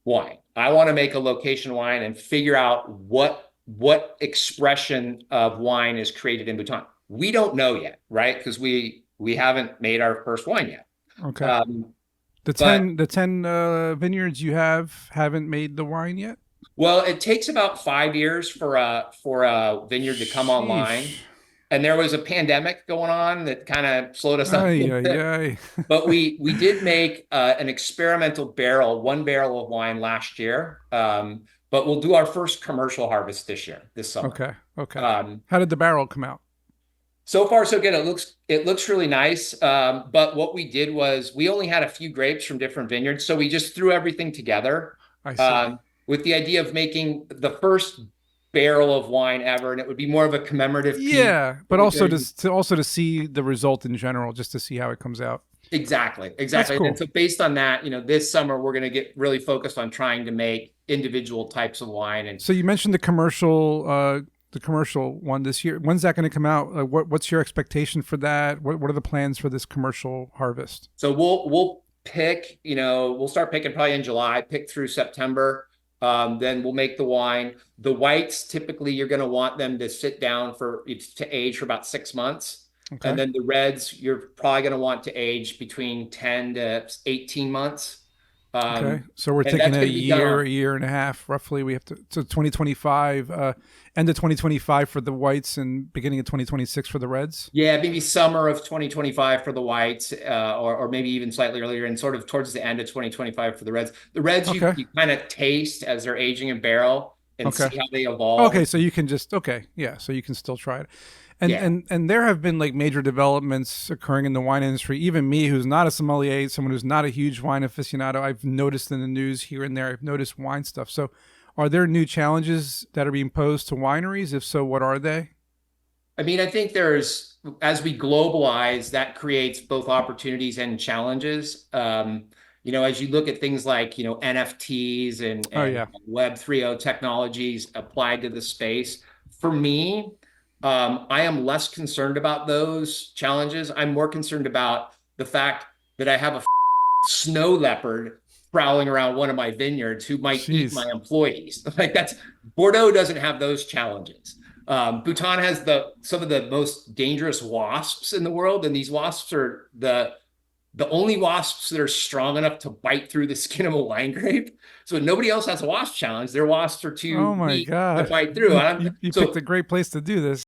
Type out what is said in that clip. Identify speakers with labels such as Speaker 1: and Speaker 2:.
Speaker 1: wine. I want to make a location wine and figure out what expression of wine is created in Bhutan. We don't know yet, right? Because we haven't made our first wine yet.
Speaker 2: Okay.
Speaker 1: Um,
Speaker 2: The
Speaker 1: but
Speaker 2: 10 vineyards you haven't made the wine yet?
Speaker 1: well, it takes about 5 years for a vineyard to come online.
Speaker 2: Sheesh.
Speaker 1: And there was a pandemic going on that kind of slowed us up a
Speaker 2: Ay,
Speaker 1: little
Speaker 2: ay,
Speaker 1: bit.
Speaker 2: ay.
Speaker 1: But we did make an experimental barrel, 1 barrel of wine last year. But we'll do our first commercial harvest this year, this summer.
Speaker 2: Okay. Okay.
Speaker 1: Um,
Speaker 2: How did the barrel come out?
Speaker 1: so far, so good. It looks really nice. But what we did was we only had a few grapes from different vineyards, so we just threw everything together
Speaker 2: I see.
Speaker 1: um, with the idea of making the first barrel of wine ever, and it would be more of a commemorative piece.
Speaker 2: Yeah,
Speaker 1: It
Speaker 2: but
Speaker 1: would
Speaker 2: also
Speaker 1: go to
Speaker 2: to see the result in general, just to see how it comes out.
Speaker 1: Exactly,
Speaker 2: That's
Speaker 1: exactly. And
Speaker 2: cool.
Speaker 1: so based on that, this summer we're going to get really focused on trying to make individual types of wine. And
Speaker 2: So you mentioned the commercial one this year. When's that going to come out? What's your expectation for that? What are the plans for this commercial harvest?
Speaker 1: so we'll pick, we'll start picking probably in July, pick through September. Then we'll make the wine. The whites, typically you're going to want them to sit down to age for about 6 months. And
Speaker 2: Okay.
Speaker 1: then the reds, you're probably going to want to age between 10 to 18 months.
Speaker 2: Okay. So we're
Speaker 1: And
Speaker 2: taking
Speaker 1: that's going to be done
Speaker 2: a year and a half, roughly. We have to, so 2025, end of 2025 for the whites and beginning of 2026 for the reds.
Speaker 1: Yeah, maybe summer of 2025 for the whites, or maybe even slightly earlier, and sort of towards the end of 2025 for the reds. The reds you,
Speaker 2: Okay.
Speaker 1: you kind of taste as they're aging in barrel and
Speaker 2: Okay.
Speaker 1: see how they evolve.
Speaker 2: Okay. So you can just, okay. Yeah. So you can still try it.
Speaker 1: Yeah.
Speaker 2: And there have been like major developments occurring in the wine industry. Even me, who's not a sommelier, someone who's not a huge wine aficionado, I've noticed in the news here and there. I've noticed wine stuff. So, are there new challenges that are being posed to wineries? If so, what are they?
Speaker 1: I mean, I think as we globalize, that creates both opportunities and challenges. As you look at things like, NFTs and,
Speaker 2: Oh
Speaker 1: and
Speaker 2: yeah,
Speaker 1: Web 3.0 technologies applied to the space, for me, I am less concerned about those challenges. I'm more concerned about the fact that I have a snow leopard prowling around one of my vineyards who might eat my
Speaker 2: jeez,
Speaker 1: employees. Like that's Bordeaux doesn't have those challenges. Bhutan has some of the most dangerous wasps in the world, and these wasps are the only wasps that are strong enough to bite through the skin of a wine grape. So nobody else has a wasp challenge. Their wasps are too
Speaker 2: oh my
Speaker 1: weak to
Speaker 2: god,
Speaker 1: bite through.
Speaker 2: you picked a great place to do this.